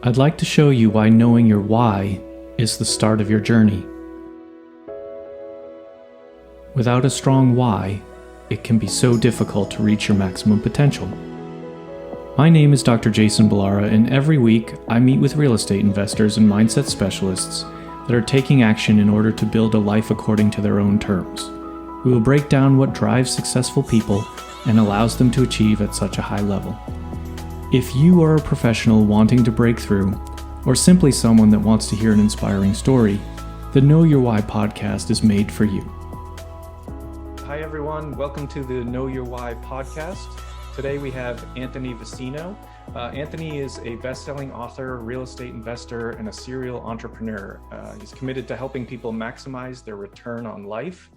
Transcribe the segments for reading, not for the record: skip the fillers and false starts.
I'd like to show you why knowing your why is the start of your journey. Without a strong why, it can be so difficult to reach your maximum potential. My name is Dr. Jason Balara, and every week I meet with real estate investors and mindset specialists that are taking action in order to build a life according to their own terms. We will break down what drives successful people and allows them to achieve at such a high level. If you are a professional wanting to break through, or simply someone that wants to hear an inspiring story, the Know Your Why podcast is made for you. Hi everyone, welcome to the Know Your Why podcast. Today we have Anthony Vicino. Anthony is a best-selling author, real estate investor, and a serial entrepreneur. He's committed to helping people maximize their return on life.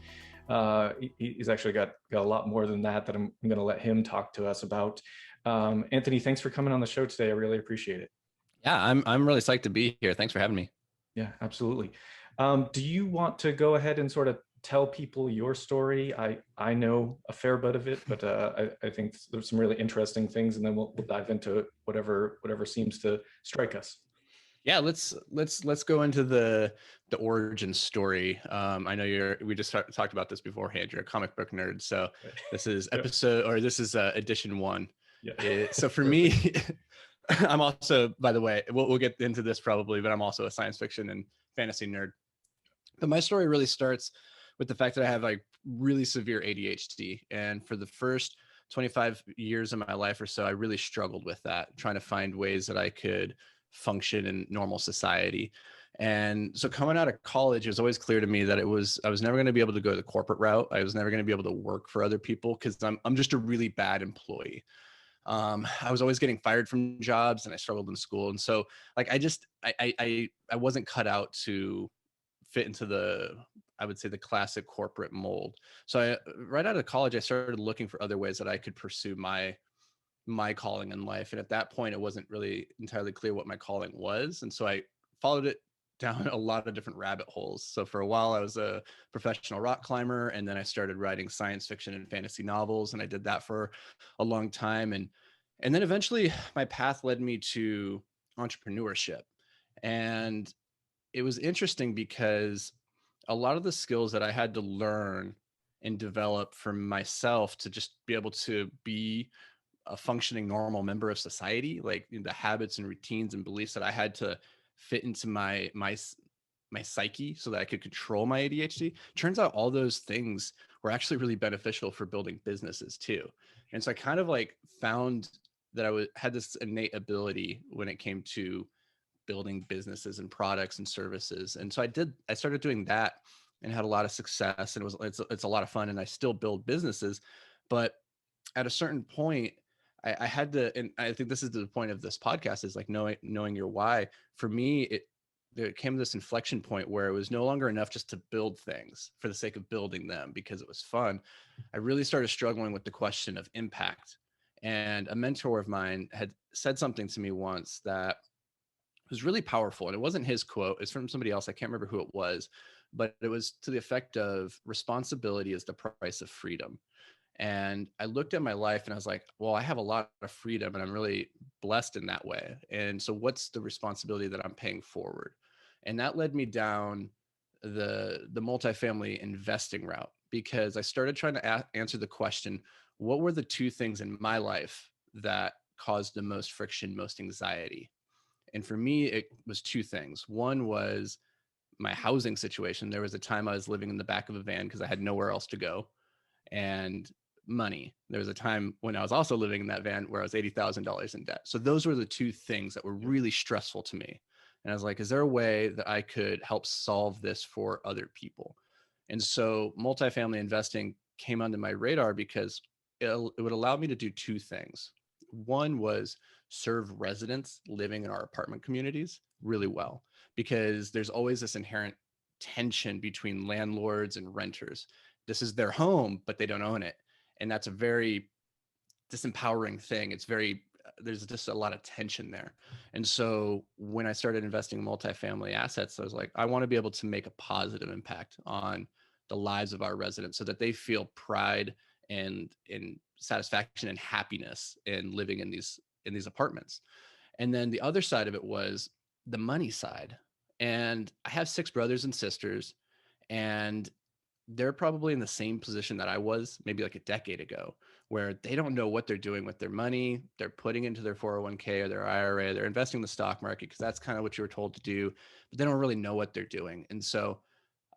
He's actually got a lot more than that I'm going to let him talk to us about. Anthony, thanks for coming on the show today. I really appreciate it. Yeah, I'm really psyched to be here. Thanks for having me. Yeah, absolutely. Do you want to go ahead and sort of tell people your story? I know a fair bit of it, but I think there's some really interesting things, and then we'll dive into whatever seems to strike us. Yeah, let's go into the origin story. I know we just talked about this beforehand. You're a comic book nerd, so this is edition 1. Yeah. So for me, I'm also, by the way, we'll get into this probably, but I'm also a science fiction and fantasy nerd. But my story really starts with the fact that I have like really severe ADHD, and for the first 25 years of my life or so, I really struggled with that, trying to find ways that I could function in normal society. And so coming out of college, it was always clear to me that I was never going to be able to go the corporate route. I was never going to be able to work for other people because I'm just a really bad employee. I was always getting fired from jobs, and I struggled in school. And so like, I wasn't cut out to fit into I would say the classic corporate mold. So right out of college, I started looking for other ways that I could pursue my calling in life. And at that point, it wasn't really entirely clear what my calling was. And so I followed it down a lot of different rabbit holes. So for a while, I was a professional rock climber, and then I started writing science fiction and fantasy novels, and I did that for a long time. And then eventually my path led me to entrepreneurship. And it was interesting because a lot of the skills that I had to learn and develop for myself to just be able to be a functioning normal member of society, like the habits and routines and beliefs that I had to fit into my psyche so that I could control my ADHD. Turns out all those things were actually really beneficial for building businesses too. And so I kind of like found that had this innate ability when it came to building businesses and products and services. And so I started doing that and had a lot of success, and it's a lot of fun, and I still build businesses. But at a certain point, I had to, and I think this is the point of this podcast, is like knowing your why. For me, there came this inflection point where it was no longer enough just to build things for the sake of building them because it was fun. I really started struggling with the question of impact. And a mentor of mine had said something to me once that was really powerful. And it wasn't his quote, it's from somebody else. I can't remember who it was, but it was to the effect of responsibility is the price of freedom. And I looked at my life and I was like, well, I have a lot of freedom and I'm really blessed in that way. And so what's the responsibility that I'm paying forward? And that led me down the multifamily investing route, because I started trying to answer the question, what were the 2 things in my life that caused the most friction, most anxiety? And for me, it was 2 things. One was my housing situation. There was a time I was living in the back of a van because I had nowhere else to go. And money. There was a time when I was also living in that van where I was $80,000 in debt. So those were the 2 things that were really stressful to me. And I was like, is there a way that I could help solve this for other people? And so multifamily investing came onto my radar because it would allow me to do 2 things. One was serve residents living in our apartment communities really well, because there's always this inherent tension between landlords and renters. This is their home, but they don't own it. And that's a very disempowering thing. There's just a lot of tension there. And so when I started investing in multifamily assets, I was like, I want to be able to make a positive impact on the lives of our residents so that they feel pride and satisfaction and happiness in living in these apartments. And then the other side of it was the money side. And I have 6 brothers and sisters, and they're probably in the same position that I was maybe like a decade ago, where they don't know what they're doing with their money. They're putting into their 401k or their IRA, they're investing in the stock market because that's kind of what you were told to do, but they don't really know what they're doing. And so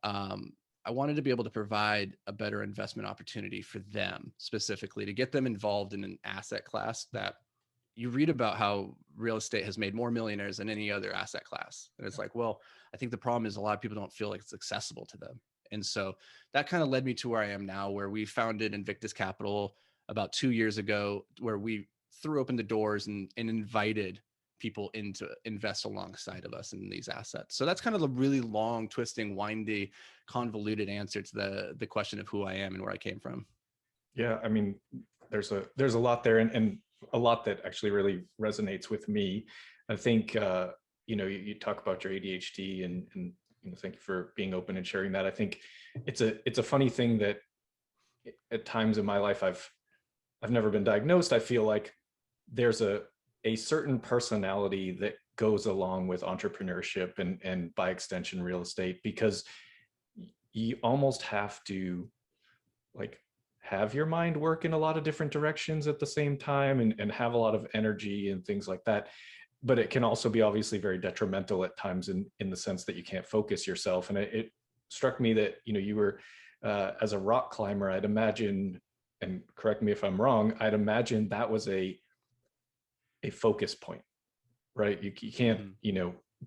I wanted to be able to provide a better investment opportunity for them, specifically to get them involved in an asset class that you read about how real estate has made more millionaires than any other asset class. And it's like, well, I think the problem is a lot of people don't feel like it's accessible to them. And so that kind of led me to where I am now, where we founded Invictus Capital about 2 years ago, where we threw open the doors and invited people in to invest alongside of us in these assets. So that's kind of the really long, twisting, windy, convoluted answer to the question of who I am and where I came from. Yeah, I mean, there's a lot there, and a lot that actually really resonates with me. I think you talk about your ADHD, and thank you for being open and sharing that. I think it's a funny thing that at times in my life I've never been diagnosed. I feel like there's a certain personality that goes along with entrepreneurship and by extension real estate, because you almost have to like have your mind work in a lot of different directions at the same time, and have a lot of energy and things like that. But it can also be obviously very detrimental at times in the sense that you can't focus yourself. And it struck me that, you were, as a rock climber, I'd imagine, and correct me if I'm wrong, I'd imagine that was a focus point, right? You can't,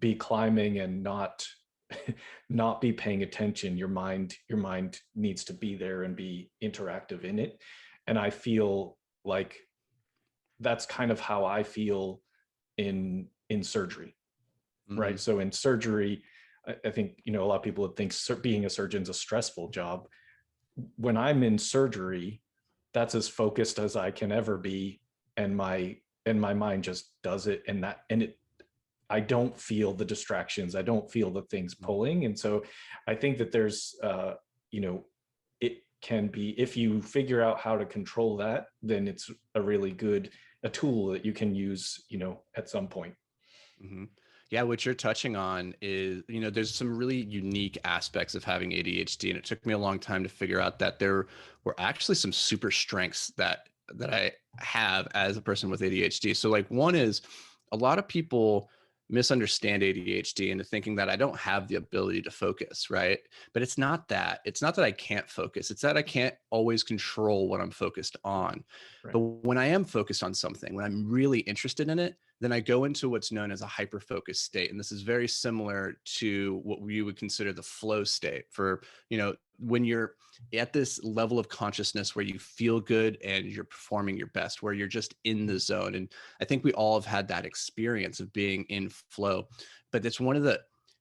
be climbing and not be paying attention. Your mind needs to be there and be interactive in it. And I feel like that's kind of how I feel in surgery, right? So in surgery, I think, a lot of people would think being a surgeon is a stressful job. When I'm in surgery, that's as focused as I can ever be, and my mind just does it, I don't feel the distractions. I don't feel the things pulling. And so I think that there's, it can be, if you figure out how to control that, then it's a tool that you can use, at some point. Mm-hmm. Yeah, what you're touching on is, there's some really unique aspects of having ADHD, and it took me a long time to figure out that there were actually some super strengths that I have as a person with ADHD. So like, one is, a lot of people misunderstand ADHD into thinking that I don't have the ability to focus, right? But it's not that. It's not that I can't focus. It's that I can't always control what I'm focused on. Right. But when I am focused on something, when I'm really interested in it, then I go into what's known as a hyper-focused state. And this is very similar to what we would consider the flow state for, when you're at this level of consciousness where you feel good and you're performing your best, where you're just in the zone. And I think we all have had that experience of being in flow, but it's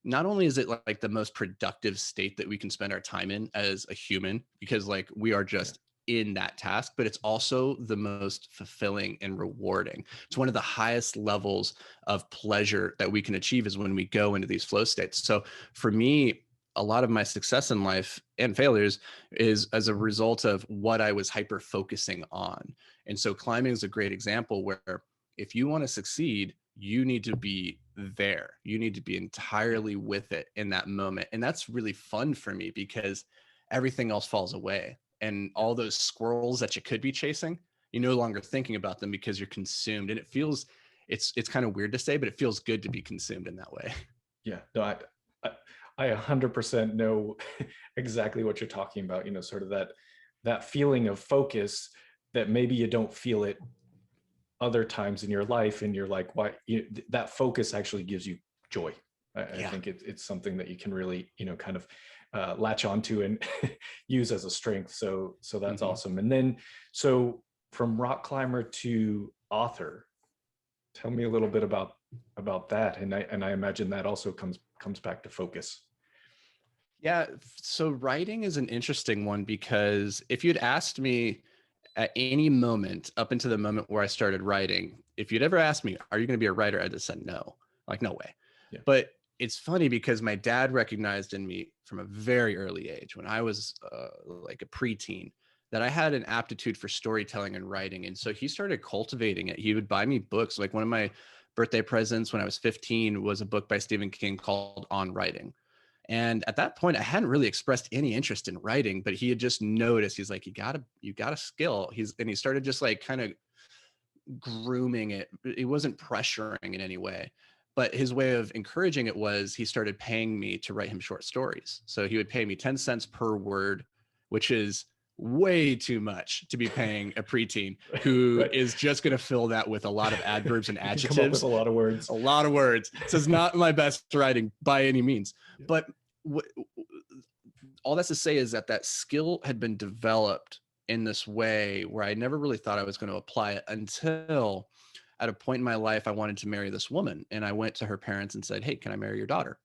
not only is it like the most productive state that we can spend our time in as a human, because like we are just in that task, but it's also the most fulfilling and rewarding. It's one of the highest levels of pleasure that we can achieve is when we go into these flow states. So for me, a lot of my success in life and failures is as a result of what I was hyper focusing on. And so climbing is a great example where if you want to succeed, you need to be there. You need to be entirely with it in that moment. And that's really fun for me because everything else falls away. And all those squirrels that you could be chasing, you're no longer thinking about them because you're consumed. And it feels, it's kind of weird to say, but it feels good to be consumed in that way. Yeah, no, I 100% know exactly what you're talking about. Sort of that feeling of focus that maybe you don't feel it other times in your life, and you're like, why? That focus actually gives you joy. I think it's something that you can really, kind of latch onto and use as a strength. So that's awesome. And then, so from rock climber to author, tell me a little bit about that. And I imagine that also comes back to focus. Yeah. So writing is an interesting one, because if you'd asked me at any moment up into the moment where I started writing, if you'd ever asked me, are you going to be a writer? I'd have said no, like, no way. Yeah. But it's funny because my dad recognized in me from a very early age, when I was like a preteen, that I had an aptitude for storytelling and writing. And so he started cultivating it. He would buy me books. Like one of my birthday presents when I was 15 was a book by Stephen King called On Writing. And at that point, I hadn't really expressed any interest in writing, but he had just noticed, he's like, you got a skill. And he started just like kind of grooming it. He wasn't pressuring in any way, but his way of encouraging it was he started paying me to write him short stories. So he would pay me 10 cents per word, which is way too much to be paying a preteen who is just going to fill that with a lot of adverbs and adjectives. Come up with a lot of words. A lot of words. So it's not my best writing by any means. But all that's to say is that skill had been developed in this way where I never really thought I was going to apply it until at a point in my life, I wanted to marry this woman. And I went to her parents and said, hey, can I marry your daughter?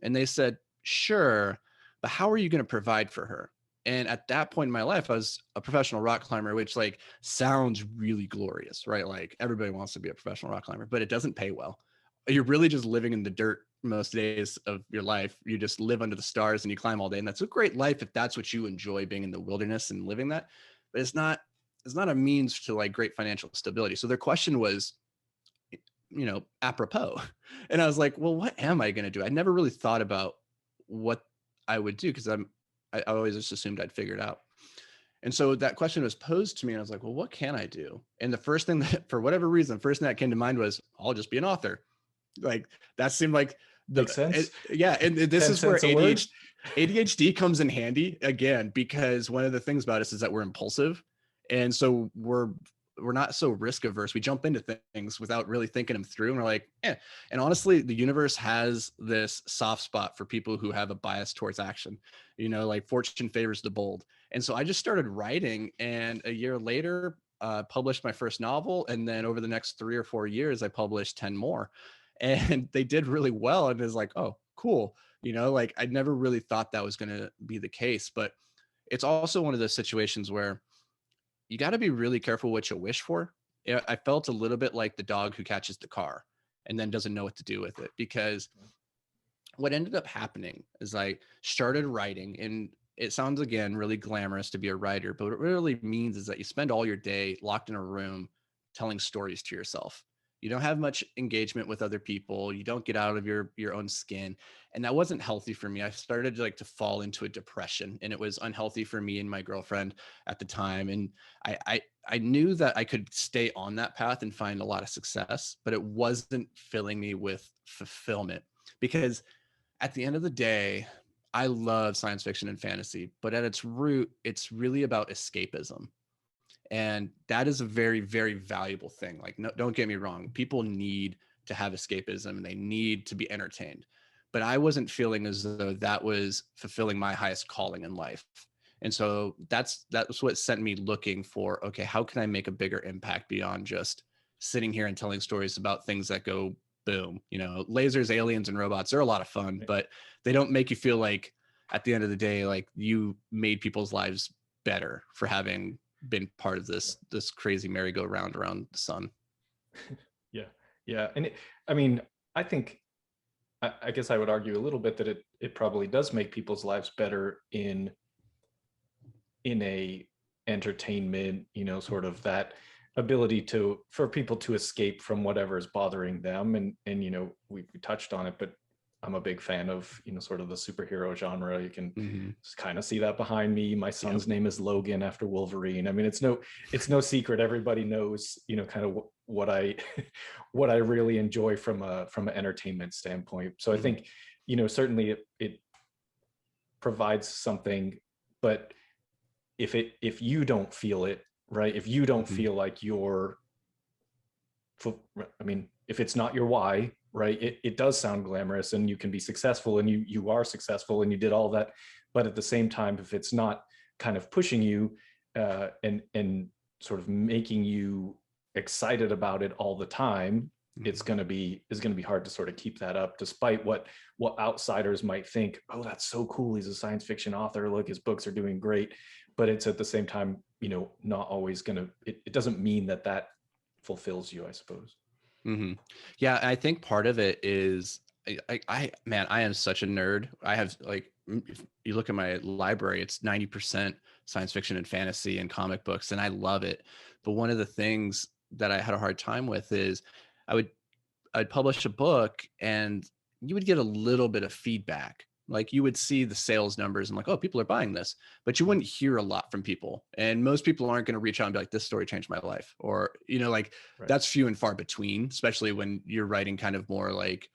And they said, sure, but how are you going to provide for her? And at that point in my life, I was a professional rock climber, which like sounds really glorious, right? Like everybody wants to be a professional rock climber, but it doesn't pay well. You're really just living in the dirt most days of your life. You just live under the stars and you climb all day. And that's a great life if that's what you enjoy, being in the wilderness and living that. But it's not a means to like great financial stability. So their question was, apropos. And I was like, well, what am I going to do? I never really thought about what I would do because I always just assumed I'd figure it out. And so that question was posed to me and I was like, well, what can I do? And the first thing that, for whatever reason, first thing that came to mind was, I'll just be an author. Like that seemed like makes sense. And this is where ADHD comes in handy again, because one of the things about us is that we're impulsive. And so we're not so risk averse. We jump into things without really thinking them through. And we're like, eh. And honestly, the universe has this soft spot for people who have a bias towards action, like fortune favors the bold. And so I just started writing, and a year later, published my first novel. And then over the next 3 or 4 years, I published 10 more, and they did really well. And it was like, oh, cool. Like I never really thought that was going to be the case, but it's also one of those situations where you got to be really careful what you wish for. I felt a little bit like the dog who catches the car and then doesn't know what to do with it, because what ended up happening is I started writing, and it sounds again really glamorous to be a writer, but what it really means is that you spend all your day locked in a room telling stories to yourself. You don't have much engagement with other people. You don't get out of your own skin. And that wasn't healthy for me. I started to fall into a depression, and it was unhealthy for me and my girlfriend at the time. And I knew that I could stay on that path and find a lot of success, but it wasn't filling me with fulfillment, because at the end of the day, I love science fiction and fantasy, but at its root, it's really about escapism. And that is a very, very valuable thing. Like, no, don't get me wrong. People need to have escapism and they need to be entertained. But I wasn't feeling as though that was fulfilling my highest calling in life. And so that's what sent me looking for, okay, how can I make a bigger impact beyond just sitting here and telling stories about things that go boom, lasers, aliens, and robots are a lot of fun, but they don't make you feel like at the end of the day, like you made people's lives better for having been part of this crazy merry-go-round around the sun. Yeah. And I think, I guess I would argue a little bit that it probably does make people's lives better in a entertainment, sort of that ability for people to escape from whatever is bothering them. And we touched on it, but I'm a big fan of, sort of the superhero genre. You can kind of see that behind me. My son's name is Logan after Wolverine. I mean, it's no secret. Everybody knows, kind of what I really enjoy from an entertainment standpoint. So I think, certainly it provides something, but if you don't feel it, right? If you don't feel like if it's not your why, right? It does sound glamorous, and you can be successful, and you are successful, and you did all that. But at the same time, if it's not kind of pushing you and sort of making you excited about it all the time, it's going to be hard to sort of keep that up, despite what outsiders might think. Oh, that's so cool. He's a science fiction author. Look, his books are doing great. But it's at the same time, not always it doesn't mean that fulfills you, I suppose. Yeah, I think part of it is I am such a nerd. I have, like, if you look at my library, it's 90% science fiction and fantasy and comic books, and I love it. But one of the things that I had a hard time with is I I'd publish a book and you would get a little bit of feedback. Like you would see the sales numbers and like, oh, people are buying this, but you wouldn't hear a lot from people. And most people aren't going to reach out and be like, this story changed my life. Or, like Right. that's few and far between, especially when you're writing kind of more like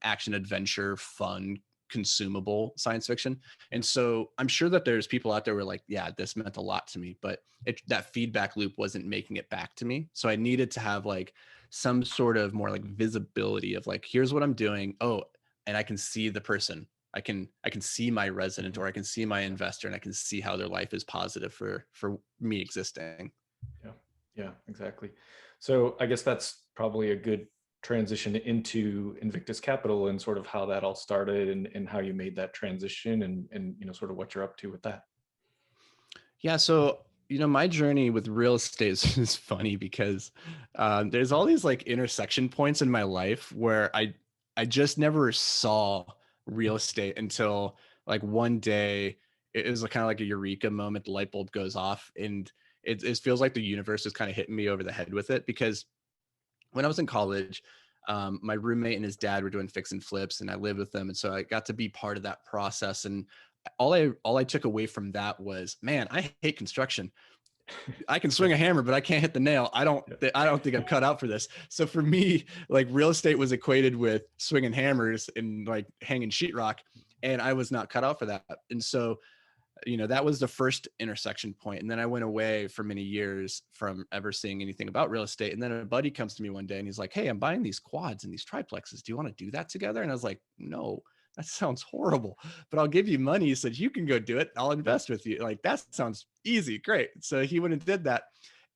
action, adventure, fun, consumable science fiction. And so I'm sure that there's people out there who are like, yeah, this meant a lot to me, but that feedback loop wasn't making it back to me. So I needed to have like some sort of more like visibility of like, here's what I'm doing. Oh, and I can see the person. I can see my resident, or I can see my investor, and I can see how their life is positive for me existing. Yeah, exactly. So I guess that's probably a good transition into Invictus Capital and sort of how that all started and how you made that transition and sort of what you're up to with that. Yeah. So, my journey with real estate is funny because there's all these like intersection points in my life where I just never saw real estate until like one day it was kind of like a eureka moment. The light bulb goes off and it feels like the universe is kind of hitting me over the head with it, because when I was in college, my roommate and his dad were doing fix and flips, and I lived with them, and so I got to be part of that process. And all I took away from that was, man, I hate construction. I can swing a hammer, but I can't hit the nail. I don't think I'm cut out for this. So for me, like real estate was equated with swinging hammers and like hanging sheetrock, and I was not cut out for that. And so that was the first intersection point. And then I went away for many years from ever seeing anything about real estate. And then a buddy comes to me one day and he's like, hey, I'm buying these quads and these triplexes. Do you want to do that together? And I was like, no, that sounds horrible, but I'll give you money. He said, you can go do it. I'll invest with you. Like, that sounds easy. Great. So he went and did that.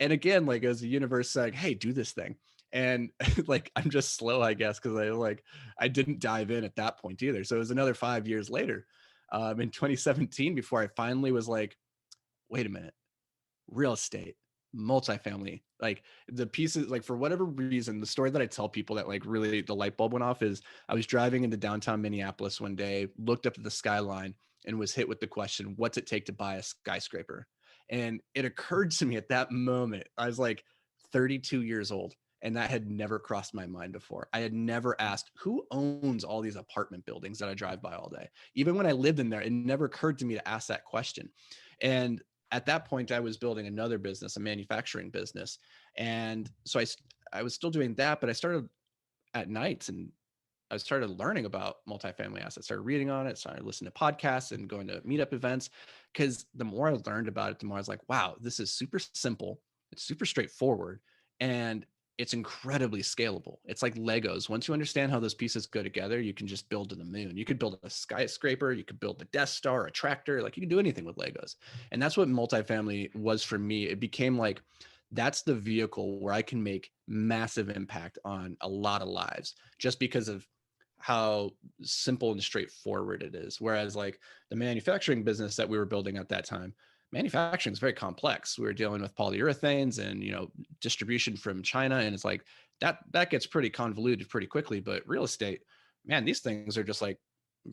And again, like, as the universe saying, hey, do this thing. And like, I'm just slow, I guess, because I didn't dive in at that point either. So it was another 5 years later, in 2017, before I finally was like, wait a minute, real estate, multifamily, like the pieces, like for whatever reason, the story that I tell people that like really the light bulb went off is I was driving into downtown Minneapolis one day, looked up at the skyline and was hit with the question, what's it take to buy a skyscraper? And it occurred to me at that moment, I was like 32 years old. And that had never crossed my mind before. I had never asked who owns all these apartment buildings that I drive by all day. Even when I lived in there, it never occurred to me to ask that question. And at that point, I was building another business, a manufacturing business. And so I was still doing that, but I started at nights and I started learning about multifamily assets, started reading on it, started listening to podcasts and going to meetup events. Because the more I learned about it, the more I was like, wow, this is super simple. It's super straightforward. And it's incredibly scalable. It's like Legos. Once you understand how those pieces go together, you can just build to the moon. You could build a skyscraper, you could build a Death Star, a tractor, like you can do anything with Legos. And that's what multifamily was for me. It became like, that's the vehicle where I can make massive impact on a lot of lives just because of how simple and straightforward it is. Whereas like the manufacturing business that we were building at that time, manufacturing is very complex. We were dealing with polyurethanes and, distribution from China. And it's like that gets pretty convoluted pretty quickly. But real estate, man, these things are just like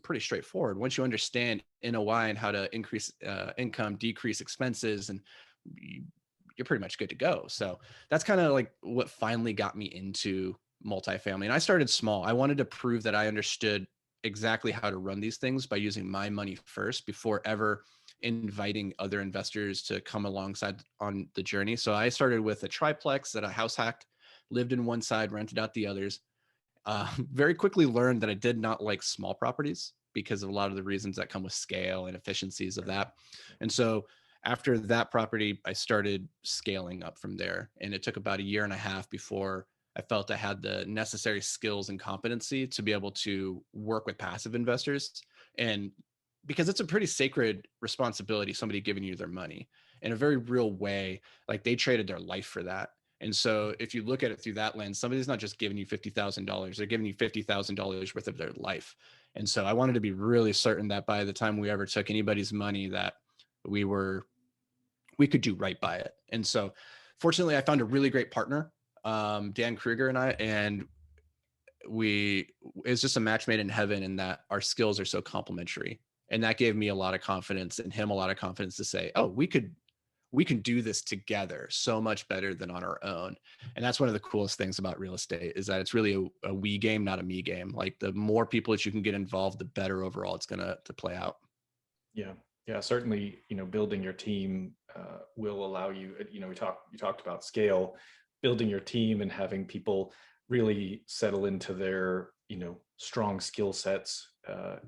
pretty straightforward. Once you understand NOI and how to increase income, decrease expenses, and you're pretty much good to go. So that's kind of like what finally got me into multifamily. And I started small. I wanted to prove that I understood exactly how to run these things by using my money first before ever inviting other investors to come alongside on the journey. So I started with a triplex that I house hacked, lived in one side, rented out the others. Very quickly learned that I did not like small properties because of a lot of the reasons that come with scale and efficiencies of that. And so after that property, I started scaling up from there. And it took about a year and a half before I felt I had the necessary skills and competency to be able to work with passive investors. And because it's a pretty sacred responsibility, somebody giving you their money in a very real way, like they traded their life for that. And so if you look at it through that lens, somebody's not just giving you $50,000, they're giving you $50,000 worth of their life. And so I wanted to be really certain that by the time we ever took anybody's money, that we could do right by it. And so fortunately I found a really great partner, Dan Kruger and it's just a match made in heaven in that our skills are so complementary. And that gave me a lot of confidence and him a lot of confidence to say, oh, we could we can do this together so much better than on our own. And that's one of the coolest things about real estate, is that it's really a we game, not a me game. Like the more people that you can get involved, the better overall it's going to play out. Yeah. Yeah, certainly, building your team will allow you, you talked about scale, building your team and having people really settle into their, strong skill sets,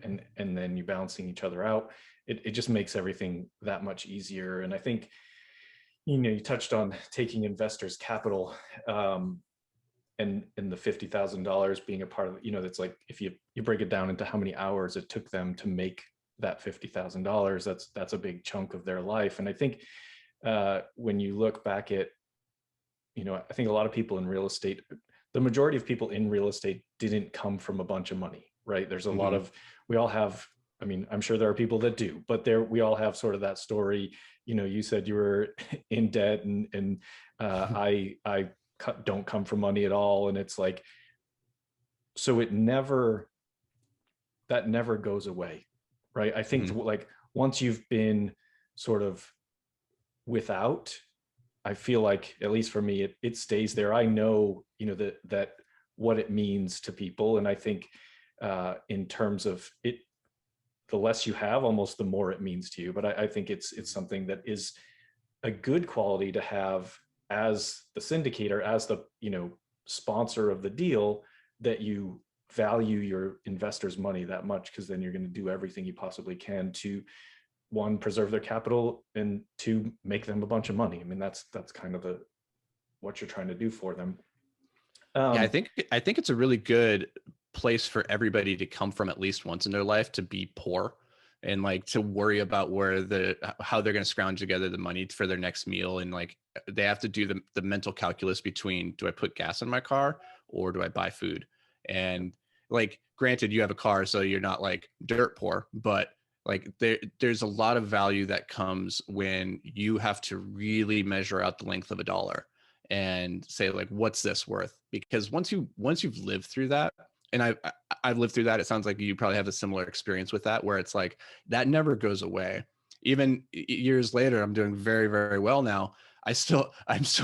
and then you balancing each other out. It just makes everything that much easier. And I think, you touched on taking investors' capital, and the $50,000 being a part of, that's like, if you break it down into how many hours it took them to make that $50,000, that's a big chunk of their life. And I think when you look back at, I think a lot of people in real estate, the majority of people in real estate didn't come from a bunch of money, right? There's a lot of, we all have, I mean, I'm sure there are people that do, but we all have sort of that story. You said you were in debt, and I don't come from money at all. And it's like, so that never goes away, right? I think like once you've been sort of without, I feel like, at least for me, it stays there. I know, that what it means to people. And I think in terms of it, the less you have, almost the more it means to you. But I think it's something that is a good quality to have as the syndicator, as the, sponsor of the deal, that you value your investors' money that much, because then you're going to do everything you possibly can to, one, preserve their capital, and two, make them a bunch of money. I mean, that's kind of what you're trying to do for them. Yeah, I think it's a really good place for everybody to come from at least once in their life, to be poor and like to worry about how they're going to scrounge together the money for their next meal. And like, they have to do the mental calculus between, do I put gas in my car or do I buy food? And like, granted, you have a car, so you're not like dirt poor, but like there's a lot of value that comes when you have to really measure out the length of a dollar and say, like, what's this worth? Because once you've lived through that, and I've lived through that, it sounds like you probably have a similar experience with that, where it's like, that never goes away. Even years later, I'm doing very, very well now. I'm still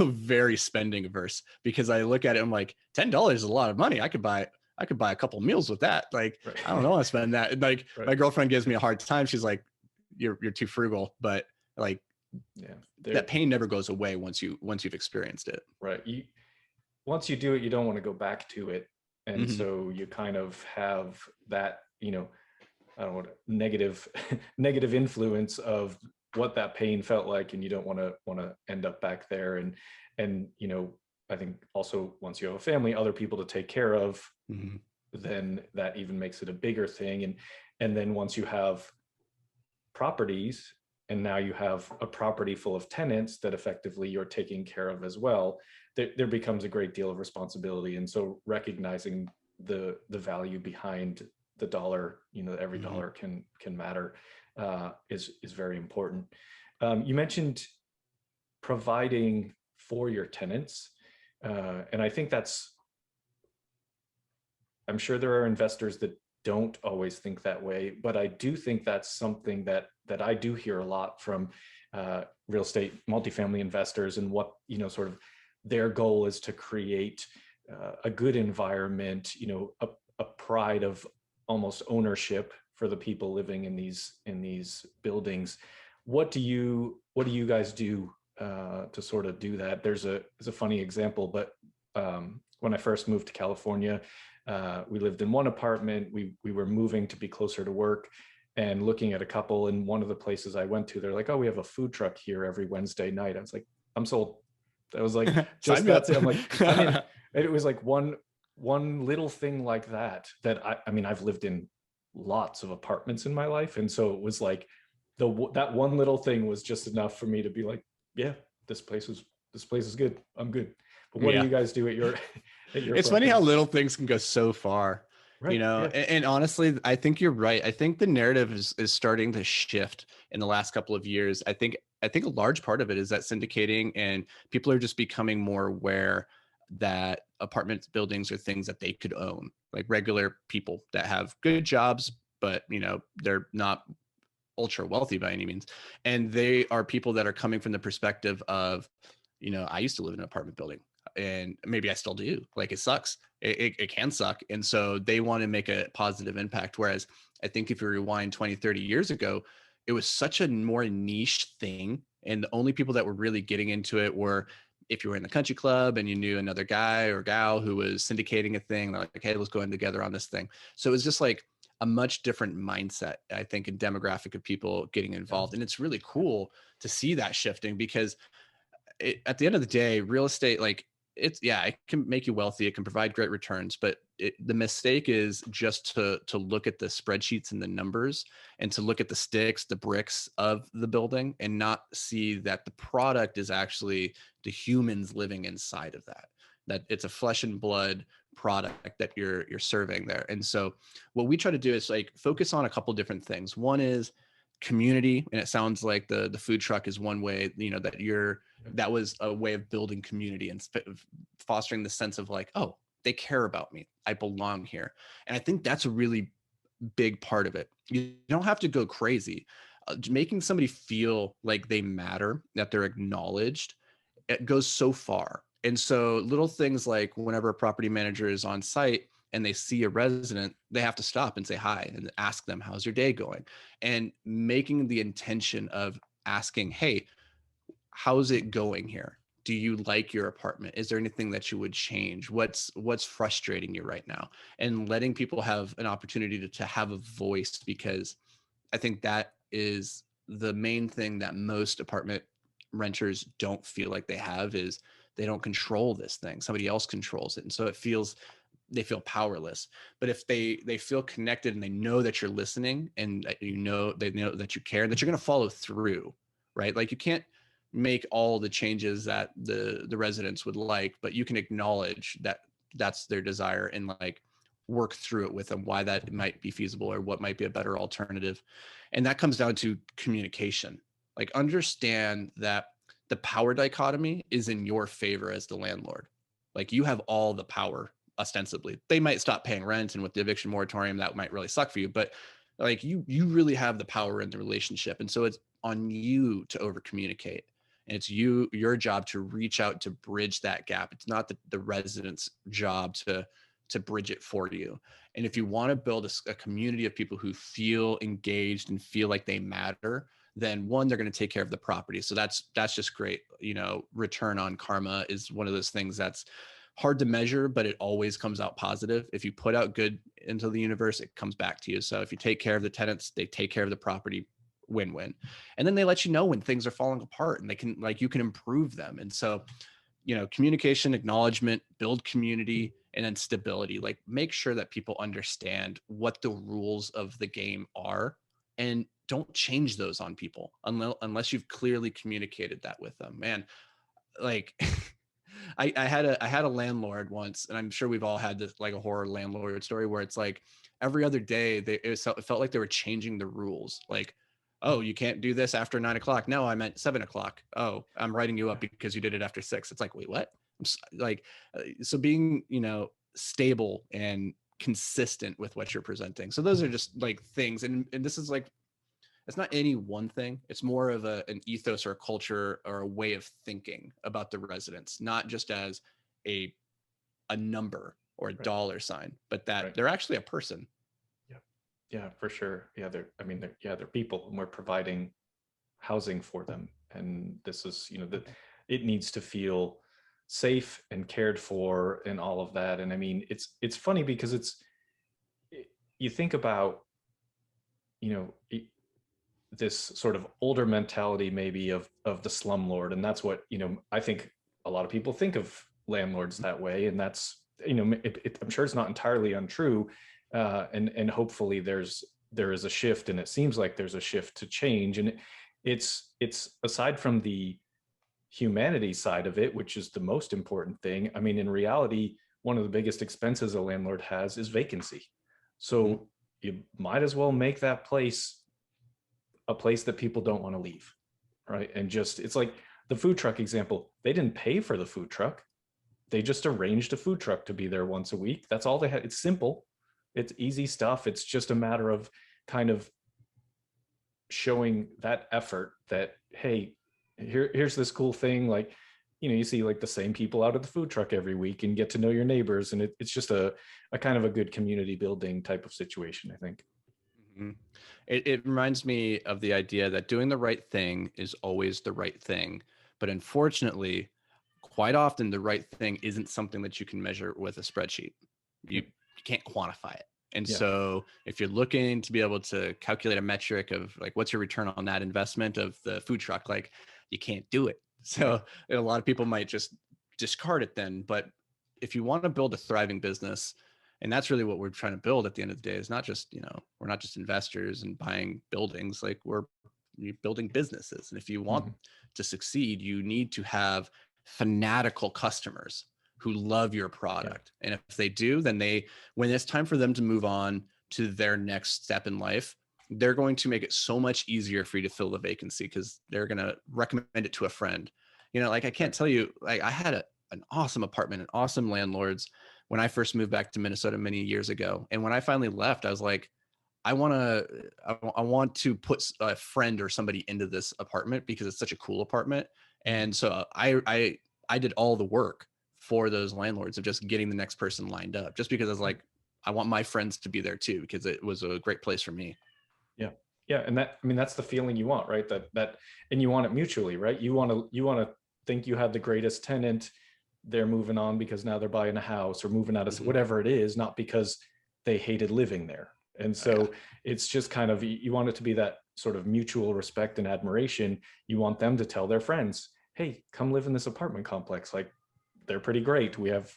very spending averse, because I look at it, I'm like, $10 is a lot of money. I could buy a couple meals with that. Like, right. I don't know, I spend that. And like, right. My girlfriend gives me a hard time. She's like, you're too frugal, but like, yeah, that pain never goes away once you've experienced it. Right. Once you do it, you don't want to go back to it. And so you kind of have that, I don't know, negative influence of what that pain felt like. And you don't want to end up back there. And, I think also, once you have a family, other people to take care of, then that even makes it a bigger thing. And then once you have properties, and now you have a property full of tenants that effectively you're taking care of as well, there becomes a great deal of responsibility. And so recognizing the value behind the dollar, every dollar can matter, is very important. You mentioned providing for your tenants. And I think I'm sure there are investors that don't always think that way, but I do think that's something that I do hear a lot from real estate multifamily investors, and what, sort of their goal is to create a good environment, a pride of almost ownership for the people living in these buildings. What do you guys do to sort of do that? There's a funny example, but when I first moved to California, we lived in one apartment. We were moving to be closer to work, and looking at a couple. And one of the places I went to, they're like, "Oh, we have a food truck here every Wednesday night." I was like, "I'm sold." I was like, just that's it. I'm like, it was like one little thing like that I mean, I've lived in lots of apartments in my life. And so it was like that one little thing was just enough for me to be like, yeah, this place is good. I'm good. But what do you guys do at your it's funny how little things can go so far, right? And honestly, I think you're right. I think the narrative is starting to shift in the last couple of years. I think a large part of it is that syndicating, and people are just becoming more aware that apartment buildings are things that they could own, like regular people that have good jobs, but they're not ultra wealthy by any means. And they are people that are coming from the perspective of, I used to live in an apartment building and maybe I still do. Like it sucks. It can suck. And so they want to make a positive impact. Whereas I think if you rewind 20, 30 years ago, it was such a more niche thing. And the only people that were really getting into it were if you were in the country club and you knew another guy or gal who was syndicating a thing, they're like, hey, let's go in together on this thing. So it was just like a much different mindset, I think, and demographic of people getting involved. And it's really cool to see that shifting because at the end of the day, real estate, like it can make you wealthy. It can provide great returns, but the mistake is just to look at the spreadsheets and the numbers and to look at the sticks, the bricks of the building and not see that the product is actually the humans living inside of that it's a flesh and blood product that you're serving there. And so what we try to do is like focus on a couple different things. One is community, and it sounds like the food truck is one way, that was a way of building community and fostering the sense of like, oh, they care about me, I belong here. And I think that's a really big part of it. You don't have to go crazy. Making somebody feel like they matter, that they're acknowledged, it goes so far. And so little things like whenever a property manager is on site and they see a resident, they have to stop and say hi and ask them, how's your day going? And making the intention of asking, hey, how's it going here? Do you like your apartment? Is there anything that you would change? What's frustrating you right now? And letting people have an opportunity to have a voice, because I think that is the main thing that most apartment renters don't feel like they have, is they don't control this thing. Somebody else controls it. And so they feel powerless. But if they feel connected and they know that you're listening and they know that you care and that you're going to follow through, right? Like you can't make all the changes that the residents would like, but you can acknowledge that that's their desire and like work through it with them, why that might be feasible or what might be a better alternative. And that comes down to communication. Like understand that the power dichotomy is in your favor as the landlord. Like you have all the power ostensibly. They might stop paying rent, and with the eviction moratorium, that might really suck for you, but like you really have the power in the relationship. And so it's on you to over communicate. And it's your job to reach out to bridge that gap. It's not the resident's job to bridge it for you. And if you want to build a community of people who feel engaged and feel like they matter, then one, they're going to take care of the property. So that's just great. Return on karma is one of those things that's hard to measure, but it always comes out positive. If you put out good into the universe, it comes back to you. So if you take care of the tenants, they take care of the property. Win-win. And then they let you know when things are falling apart and you can improve them. And so, communication, acknowledgement, build community, and then stability. Like make sure that people understand what the rules of the game are and don't change those on people unless you've clearly communicated that with them. Man, like I had a landlord once, and I'm sure we've all had this, like a horror landlord story where it's like every other day it felt like they were changing the rules. Like, oh, you can't do this after 9 o'clock. No, I meant 7 o'clock. Oh, I'm writing you up because you did it after 6. It's like, wait, what? So being, stable and consistent with what you're presenting. So those are just like things. And this is like, it's not any one thing. It's more of an ethos or a culture or a way of thinking about the residents, not just as a number or a dollar sign, but that they're actually a person. Yeah, for sure. Yeah, they're people, and we're providing housing for them. And this is, that it needs to feel safe and cared for and all of that. And I mean, it's funny because you think about, this sort of older mentality maybe of the slumlord. And that's what, I think a lot of people think of landlords that way. And that's, I'm sure it's not entirely untrue. And hopefully there is a shift, and it seems like there's a shift to change. And it's aside from the humanity side of it, which is the most important thing. I mean, in reality, one of the biggest expenses a landlord has is vacancy. So you might as well make that place a place that people don't want to leave, right? And it's like the food truck example. They didn't pay for the food truck. They just arranged a food truck to be there once a week. That's all they had. It's simple. It's easy stuff. It's just a matter of kind of showing that effort that, hey, here's this cool thing. Like, you see like the same people out at the food truck every week and get to know your neighbors. And it's just a kind of a good community building type of situation, I think. Mm-hmm. It reminds me of the idea that doing the right thing is always the right thing. But unfortunately, quite often the right thing isn't something that you can measure with a spreadsheet. You can't quantify it. And so if you're looking to be able to calculate a metric of like, what's your return on that investment of the food truck, like you can't do it. So a lot of people might just discard it then. But if you want to build a thriving business, and that's really what we're trying to build at the end of the day, is not just, we're not just investors and buying buildings, like we're building businesses. And if you want to succeed, you need to have fanatical customers who love your product. And if they do, then when it's time for them to move on to their next step in life, they're going to make it so much easier for you to fill the vacancy, because they're going to recommend it to a friend. Like I can't tell you, like I had an awesome apartment and awesome landlords when I first moved back to Minnesota many years ago. And when I finally left, I was like, I want to put a friend or somebody into this apartment because it's such a cool apartment. And so I did all the work for those landlords of just getting the next person lined up, just because I was like, I want my friends to be there too, because it was a great place for me. Yeah. Yeah. And that's the feeling you want, right? And you want it mutually, right? You want to think you had the greatest tenant. They're moving on because now they're buying a house or moving out of whatever it is, not because they hated living there. And so it's just kind of, you want it to be that sort of mutual respect and admiration. You want them to tell their friends, hey, come live in this apartment complex. Like, they're pretty great. We have,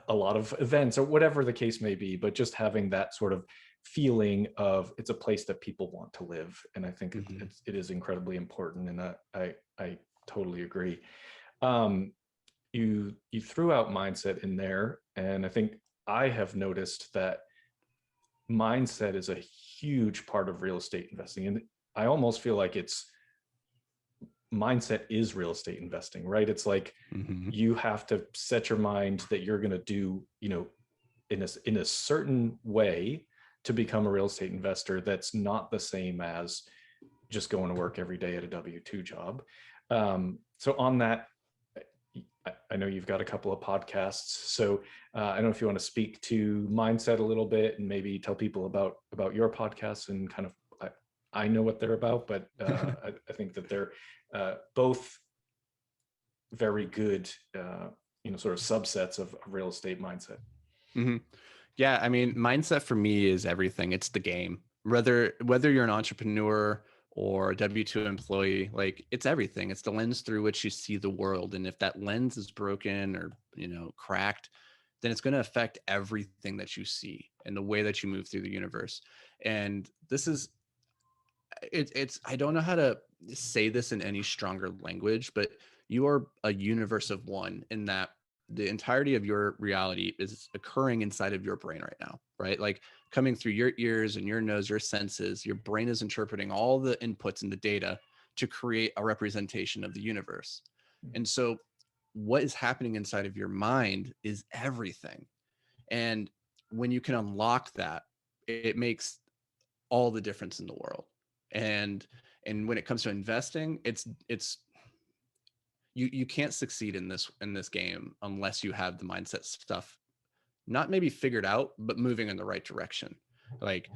a lot of events or whatever the case may be, but just having that sort of feeling of it's a place that people want to live. And I think it is incredibly important. And I totally agree. You threw out mindset in there. And I think I have noticed that mindset is a huge part of real estate investing. And I almost feel like mindset is real estate investing, right? It's like you have to set your mind that you're going to do, in a certain way to become a real estate investor. That's not the same as just going to work every day at a W-2 job. So on that, I know you've got a couple of podcasts, so I don't know if you want to speak to mindset a little bit and maybe tell people about your podcasts and kind of, I know what they're about, but I think that they're both very good, sort of subsets of real estate mindset. Yeah, I mean, mindset for me is everything. It's the game. Whether you're an entrepreneur or a W-2 employee, like it's everything. It's the lens through which you see the world. And if that lens is broken or, cracked, then it's going to affect everything that you see and the way that you move through the universe. And this is, I don't know how to say this in any stronger language, but you are a universe of one, in that the entirety of your reality is occurring inside of your brain right now, right? Like coming through your ears and your nose, your senses, your brain is interpreting all the inputs and the data to create a representation of the universe. And so what is happening inside of your mind is everything. And when you can unlock that, it makes all the difference in the world. And when it comes to investing, it's you can't succeed in this game unless you have the mindset stuff not maybe figured out, but moving in the right direction. Like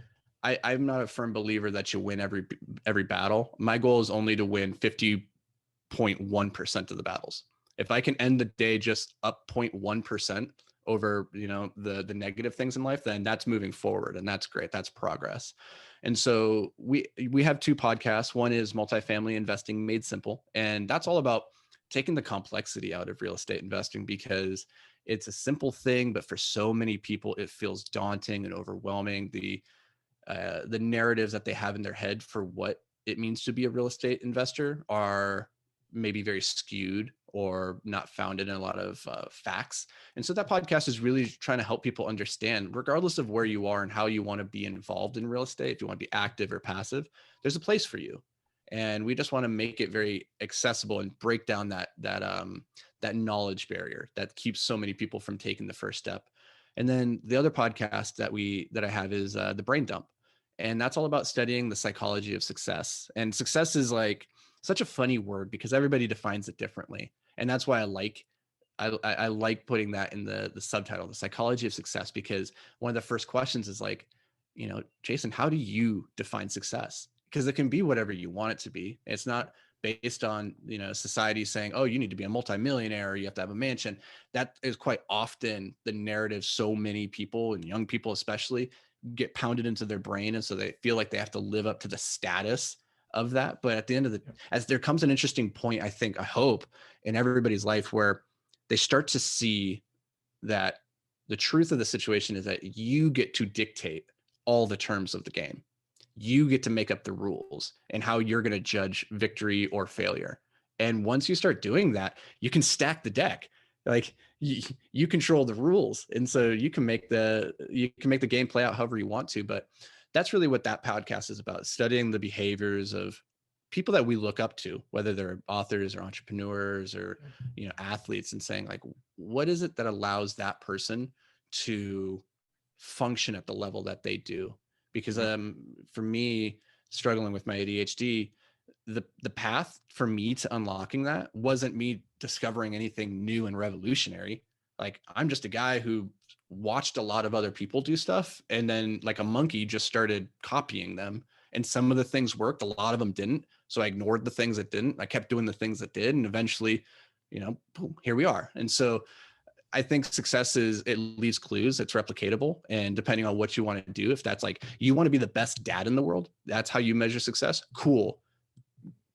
I'm not a firm believer that you win every battle. My goal is only to win 50.1% of the battles. If I can end the day just up 0.1% over, the negative things in life, then that's moving forward, and that's great. That's progress. And so we have two podcasts. One is Multifamily Investing Made Simple, and that's all about taking the complexity out of real estate investing, because it's a simple thing, but for so many people, it feels daunting and overwhelming. The narratives that they have in their head for what it means to be a real estate investor are maybe very skewed or not founded in a lot of facts. And so that podcast is really trying to help people understand, regardless of where you are and how you want to be involved in real estate, if you want to be active or passive, there's a place for you. And we just want to make it very accessible and break down that knowledge barrier that keeps so many people from taking the first step. And then the other podcast that I have is The Brain Dump. And that's all about studying the psychology of success. And success is like such a funny word because everybody defines it differently. And that's why I like putting that in the subtitle, the psychology of success, because one of the first questions is like, Jason, how do you define success? Because it can be whatever you want it to be. It's not based on, society saying, oh, you need to be a multimillionaire, or you have to have a mansion. That is quite often the narrative so many people, and young people especially, get pounded into their brain. And so they feel like they have to live up to the status of that. But at the end of as there comes an interesting point, I hope, in everybody's life where they start to see that the truth of the situation is that you get to dictate all the terms of the game. You get to make up the rules and how you're going to judge victory or failure. And once you start doing that, you can stack the deck. Like you control the rules. And so you can make the game play out however you want to. But that's really what that podcast is about, studying the behaviors of people that we look up to, whether they're authors or entrepreneurs or, athletes, and saying like, what is it that allows that person to function at the level that they do? Because for me, struggling with my ADHD, the path for me to unlocking that wasn't me discovering anything new and revolutionary. Like, I'm just a guy who watched a lot of other people do stuff, and then like a monkey just started copying them. And some of the things worked, a lot of them didn't. So I ignored the things that didn't. I kept doing the things that did. And eventually, boom, here we are. And so I think success it leaves clues. It's replicatable. And depending on what you want to do, if that's like, you want to be the best dad in the world, that's how you measure success. Cool.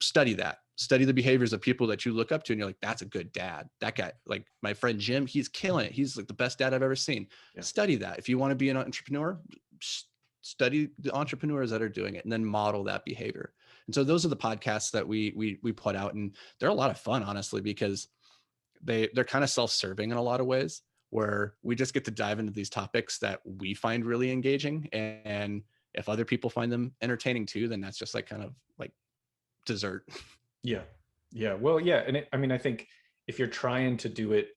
Study that. Study the behaviors of people that you look up to. And you're like, that's a good dad. That guy, like my friend Jim, he's killing it. He's like the best dad I've ever seen. Yeah. Study that. If you want to be an entrepreneur, study the entrepreneurs that are doing it and then model that behavior. And so those are the podcasts that we put out. And they're a lot of fun, honestly, because they're kind of self-serving in a lot of ways, where we just get to dive into these topics that we find really engaging. And if other people find them entertaining too, then that's just like kind of like dessert. Yeah. Well, yeah. And I think if you're trying to do it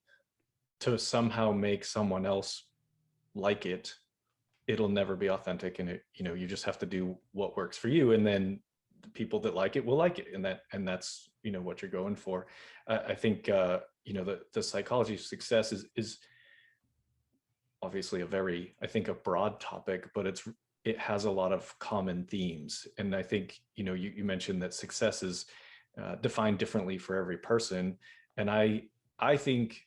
to somehow make someone else like it, it'll never be authentic. And you just have to do what works for you. And then the people that like it will like it. And that's, what you're going for. I think, the psychology of success is obviously a broad topic, but it has a lot of common themes. And I think, you mentioned that success is defined differently for every person. And I think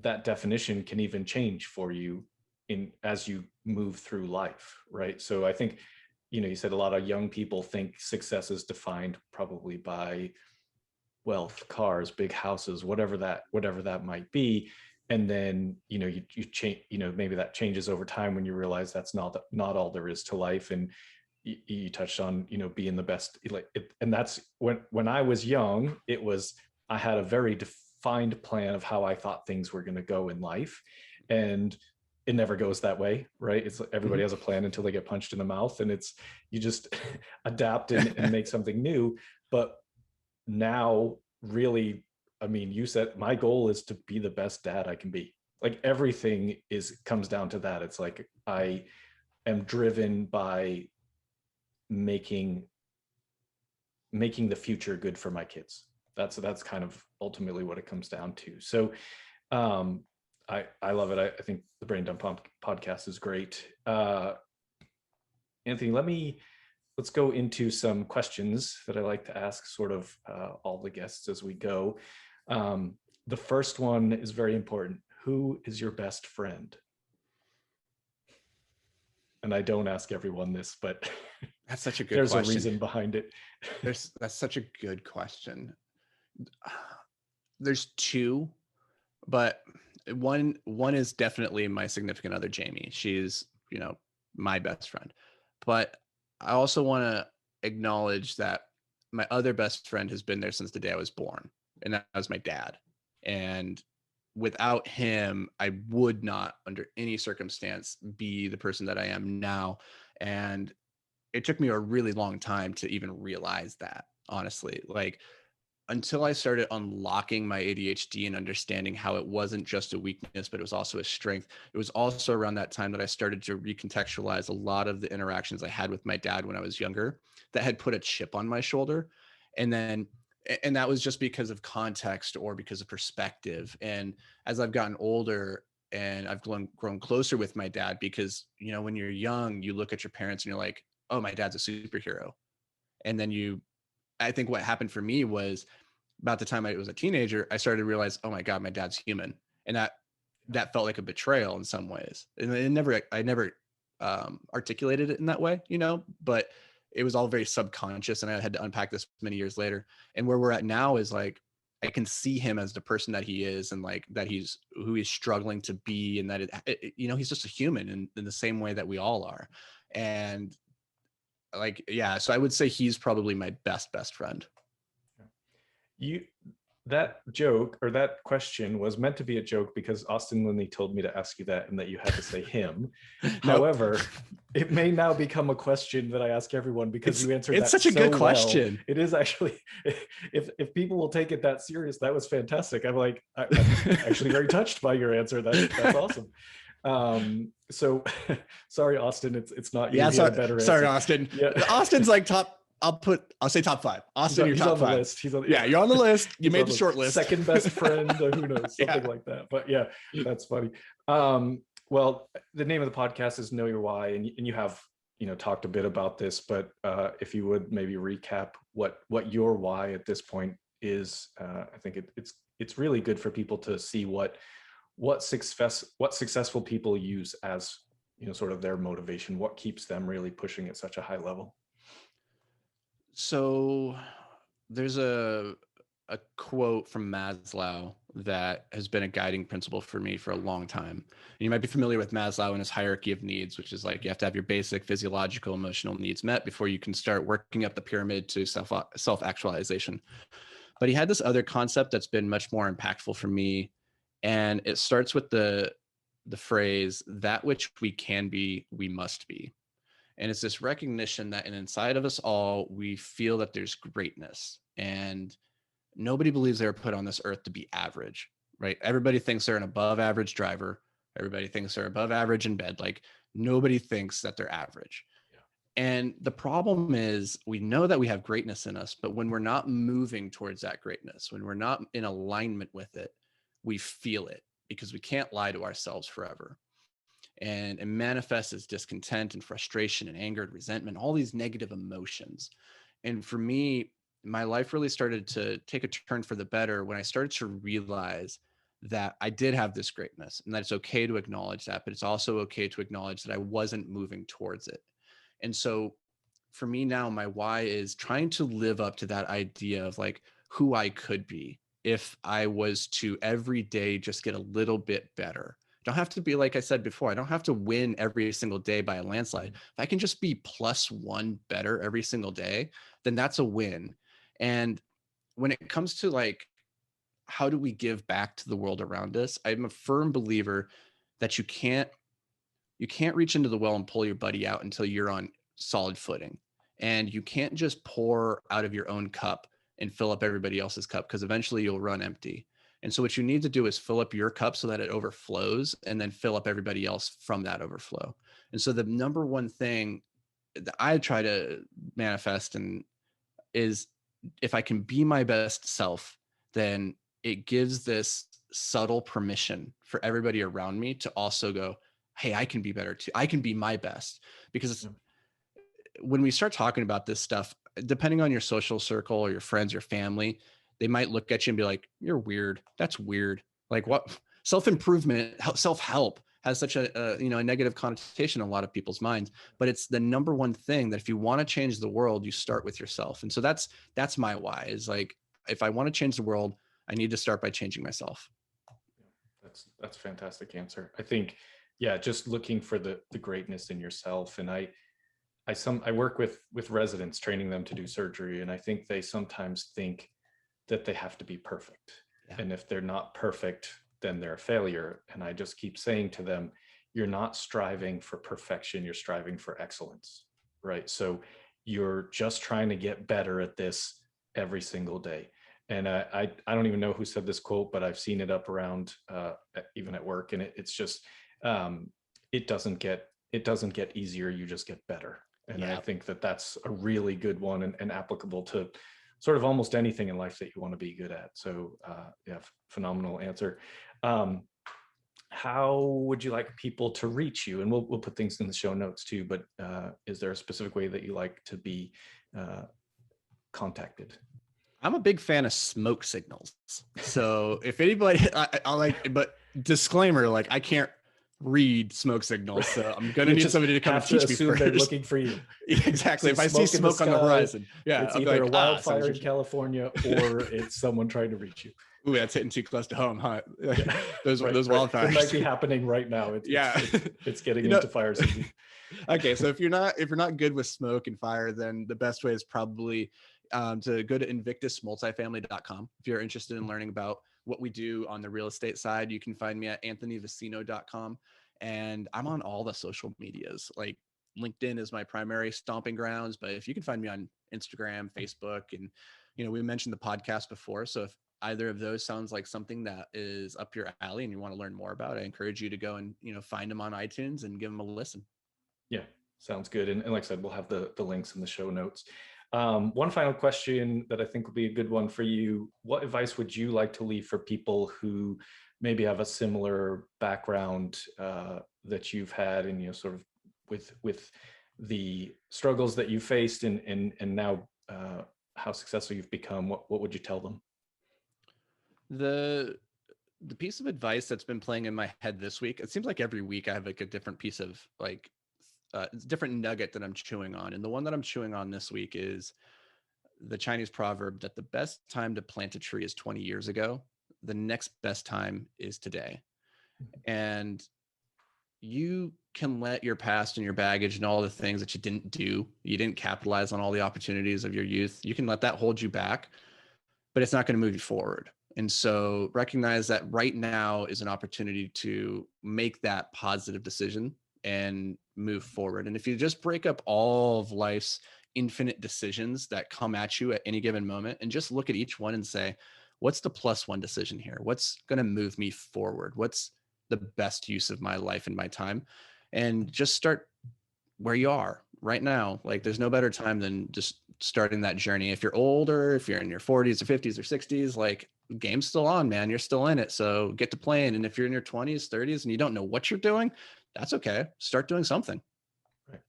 that definition can even change for you as you move through life, right? So I think, you said a lot of young people think success is defined probably by wealth, cars, big houses, whatever that might be. And then, you change, maybe that changes over time when you realize that's not all there is to life. And you touched on, being the best, and that's when I was young, I had a very defined plan of how I thought things were going to go in life. And it never goes that way, right? It's everybody has a plan until they get punched in the mouth, and you just adapt and make something new. But now, really, you said my goal is to be the best dad I can be. Like, everything comes down to that. It's like I am driven by making the future good for my kids. That's kind of ultimately what it comes down to. So I love it. I think the Brain Dump podcast is great. Anthony, let's go into some questions that I like to ask sort of all the guests as we go. The first one is very important. Who is your best friend? And I don't ask everyone this, but that's such a good there's question. A reason behind it. That's such a good question. There's two, but one is definitely my significant other, Jamie. She's, my best friend. But I also want to acknowledge that my other best friend has been there since the day I was born, and that was my dad. And without him, I would not, under any circumstance, be the person that I am now. And it took me a really long time to even realize that, honestly. Like, until I started unlocking my ADHD and understanding how it wasn't just a weakness, but it was also a strength. It was also around that time that I started to recontextualize a lot of the interactions I had with my dad when I was younger that had put a chip on my shoulder. And that was just because of context or because of perspective. And as I've gotten older and I've grown closer with my dad, because, when you're young, you look at your parents and you're like, oh, my dad's a superhero. And then I think what happened for me was about the time I was a teenager, I started to realize, oh my God, my dad's human. And that felt like a betrayal in some ways. And I never articulated it in that way, but it was all very subconscious, and I had to unpack this many years later. And where we're at now is like, I can see him as the person that he is, and like that he's who he's struggling to be, and that he's just a human in the same way that we all are. And like, yeah, so I would say he's probably my best friend. That joke or that question was meant to be a joke because Austin Lindley told me to ask you that and that you had to say him. However, it may now become a question that I ask everyone because you answered it's that such a good well. question. It is actually, if people will take it that serious, that was fantastic. I'm actually very touched by your answer. That's awesome. So sorry, Austin, it's not you. Yeah, a better answer. Sorry, Austin. Yeah. Austin's like top. I'll say top 5. Austin, you're top 5. List. Yeah, you're on the list. You made the short list. Second best friend, who knows, something like that. But yeah, that's funny. Well, the name of the podcast is Know Your Why, and you have talked a bit about this, but if you would maybe recap what your why at this point is, I think it's really good for people to see what successful people use as sort of their motivation, what keeps them really pushing at such a high level. So there's a quote from Maslow that has been a guiding principle for me for a long time. And you might be familiar with Maslow and his hierarchy of needs, which is like you have to have your basic physiological, emotional needs met before you can start working up the pyramid to self-actualization. But he had this other concept that's been much more impactful for me. And it starts with the phrase, that which we can be, we must be. And it's this recognition that inside of us all, we feel that there's greatness, and nobody believes they were put on this earth to be average, right? Everybody thinks they're an above average driver. Everybody thinks they're above average in bed. Like nobody thinks that they're average. Yeah. And the problem is we know that we have greatness in us, but when we're not moving towards that greatness, when we're not in alignment with it, we feel it because we can't lie to ourselves forever. And it manifests as discontent and frustration and anger and resentment, all these negative emotions. And for me, my life really started to take a turn for the better when I started to realize that I did have this greatness and that it's okay to acknowledge that, but it's also okay to acknowledge that I wasn't moving towards it. And so for me now, my why is trying to live up to that idea of like who I could be if I was to every day just get a little bit better. Don't have to be, like I said before, I don't have to win every single day by a landslide. If I can just be +1 better every single day, then that's a win. And when it comes to like, how do we give back to the world around us? I'm a firm believer that you can't reach into the well and pull your buddy out until you're on solid footing. And you can't just pour out of your own cup and fill up everybody else's cup, because eventually you'll run empty. And so what you need to do is fill up your cup so that it overflows, and then fill up everybody else from that overflow. And so the number one thing that I try to manifest is if I can be my best self, then it gives this subtle permission for everybody around me to also go, hey, I can be better too. I can be my best. Because when we start talking about this stuff, depending on your social circle or your friends, your family, they might look at you and be like, you're weird. That's weird. Like what? Self-improvement, self-help has such a negative connotation in a lot of people's minds, but it's the number one thing that if you want to change the world, you start with yourself. And so that's my why, is like, if I want to change the world, I need to start by changing myself. That's a fantastic answer. I think, yeah, just looking for the greatness in yourself. And I work with residents, training them to do surgery. And I think they sometimes think that they have to be perfect. Yeah. And if they're not perfect, then they're a failure. And I just keep saying to them, you're not striving for perfection, you're striving for excellence, right? So you're just trying to get better at this every single day. And I don't even know who said this quote, but I've seen it up around even at work, and it's just it doesn't get easier. You just get better. And I think that's a really good one, and applicable to sort of almost anything in life that you want to be good at. So yeah, phenomenal answer. How would you like people to reach you? And we'll put things in the show notes too, but is there a specific way that you like to be contacted? I'm a big fan of smoke signals. So if anybody, I like, but disclaimer, like I can't read smoke signals, so I'm gonna need somebody to come and teach me first. They're looking for you. Exactly. If I see smoke on the horizon, it's either a wildfire in California or it's someone trying to reach you. Ooh, that's hitting too close to home, huh? Those wildfires. It might be happening right now. It's getting into fire season. Okay, so if you're not good with smoke and fire, then the best way is probably to go to invictusmultifamily.com. If you're interested in learning about what we do on the real estate side, you can find me at anthonyvicino.com. And I'm on all the social medias. Like LinkedIn is my primary stomping grounds, but if you can find me on Instagram, Facebook, and we mentioned the podcast before. So if either of those sounds like something that is up your alley and you want to learn more about, I encourage you to go and find them on iTunes and give them a listen. Yeah, sounds good. And like I said, we'll have the links in the show notes. One final question that I think will be a good one for you. What advice would you like to leave for people who maybe have a similar background that you've had, and sort of with the struggles that you faced and now how successful you've become? What would you tell them? The piece of advice that's been playing in my head this week, it seems like every week I have like a different piece of different nugget that I'm chewing on. And the one that I'm chewing on this week is the Chinese proverb that the best time to plant a tree is 20 years ago. The next best time is today. And you can let your past and your baggage and all the things that you didn't capitalize on all the opportunities of your youth. You can let that hold you back, but it's not going to move you forward. And so recognize that right now is an opportunity to make that positive decision and move forward. And if you just break up all of life's infinite decisions that come at you at any given moment and just look at each one and say, what's the +1 decision here? What's going to move me forward? What's the best use of my life and my time? And just start where you are right now. Like there's no better time than just starting that journey. If you're older, if you're in your 40s or 50s or 60s, like game's still on, man. You're still in it. So get to playing. And if you're in your 20s, 30s, and you don't know what you're doing, that's okay. Start doing something. Right.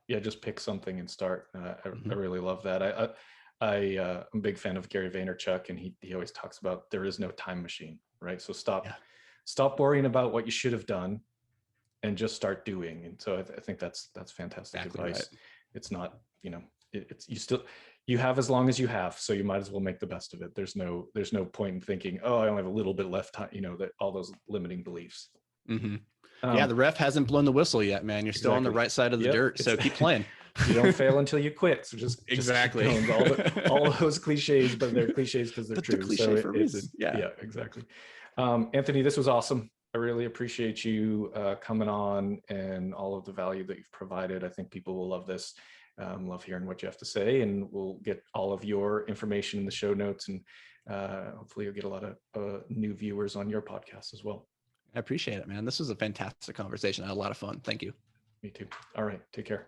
Yeah. Just pick something and start. I really love that. I'm a big fan of Gary Vaynerchuk, and he always talks about there is no time machine, right? So stop worrying about what you should have done and just start doing. And so I think that's fantastic advice. Right. It's not, you have as long as you have, so you might as well make the best of it. There's no point in thinking, oh, I only have a little bit left time, that all those limiting beliefs. Mm-hmm. The ref hasn't blown the whistle yet, man. You're still on the right side of the dirt, so keep playing. You don't fail until you quit. So just exactly just all those cliches, but they're cliches because they're true. Cliche for a reason. Yeah, exactly. Anthony, this was awesome. I really appreciate you coming on and all of the value that you've provided. I think people will love this. Love hearing what you have to say, and we'll get all of your information in the show notes, and hopefully you'll get a lot of new viewers on your podcast as well. I appreciate it, man. This was a fantastic conversation. I had a lot of fun. Thank you. Me too. All right. Take care.